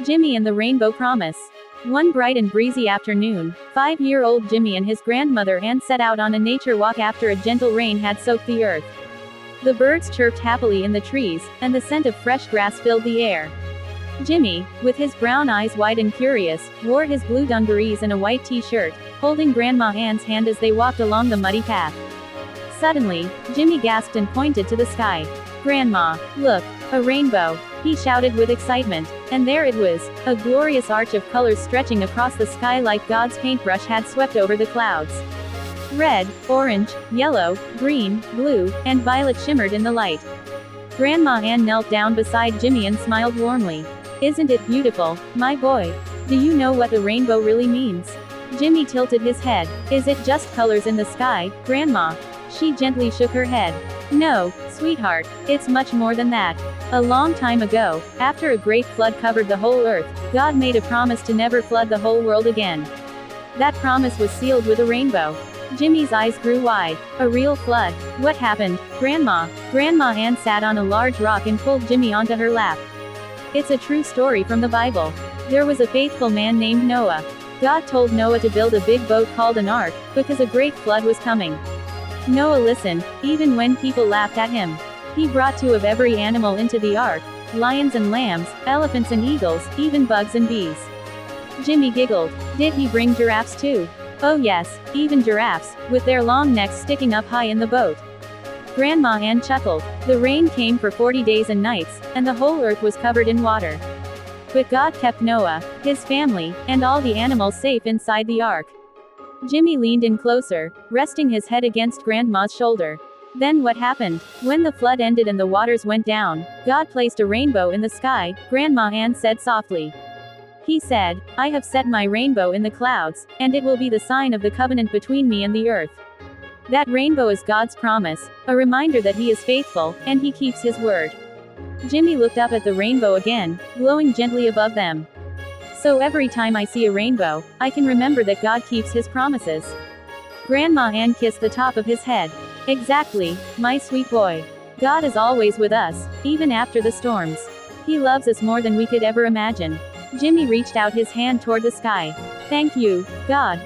Jimmy and the Rainbow Promise. One bright and breezy afternoon, 5-year-old Jimmy and his grandmother Anne set out on a nature walk after a gentle rain had soaked the earth. The birds chirped happily in the trees, and the scent of fresh grass filled the air. Jimmy, with his brown eyes wide and curious, wore his blue dungarees and a white t-shirt, holding Grandma Anne's hand as they walked along the muddy path. Suddenly, Jimmy gasped and pointed to the sky. "Grandma, look, a rainbow!" he shouted with excitement. And there it was, a glorious arch of colors stretching across the sky like God's paintbrush had swept over the clouds. Red, orange, yellow, green, blue, and violet shimmered in the light. Grandma Anne knelt down beside Jimmy and smiled warmly. "Isn't it beautiful, my boy? Do you know what the rainbow really means?" Jimmy tilted his head. "Is it just colors in the sky, Grandma?" She gently shook her head. "No, sweetheart, it's much more than that. A long time ago, after a great flood covered the whole earth, God made a promise to never flood the whole world again. That promise was sealed with a rainbow." Jimmy's eyes grew wide. "A real flood? What happened, Grandma?" Grandma Anne sat on a large rock and pulled Jimmy onto her lap. "It's a true story from the Bible. There was a faithful man named Noah. God told Noah to build a big boat called an ark, because a great flood was coming. Noah listened, even when people laughed at him. He brought 2 of every animal into the ark, lions and lambs, elephants and eagles, even bugs and bees." Jimmy giggled. "Did he bring giraffes too?" "Oh yes, even giraffes, with their long necks sticking up high in the boat." Grandma Anne chuckled. "The rain came for 40 days and nights, and the whole earth was covered in water. But God kept Noah, his family, and all the animals safe inside the ark." Jimmy leaned in closer, resting his head against Grandma's shoulder. "Then what happened? When the flood ended and the waters went down, God placed a rainbow in the sky," Grandma Anne said softly. "He said, 'I have set my rainbow in the clouds, and it will be the sign of the covenant between me and the earth.' That rainbow is God's promise, a reminder that He is faithful, and He keeps His word." Jimmy looked up at the rainbow again, glowing gently above them. "So every time I see a rainbow, I can remember that God keeps His promises." Grandma Anne kissed the top of his head. "Exactly, my sweet boy. God is always with us, even after the storms. He loves us more than we could ever imagine." Jimmy reached out his hand toward the sky. "Thank you, God.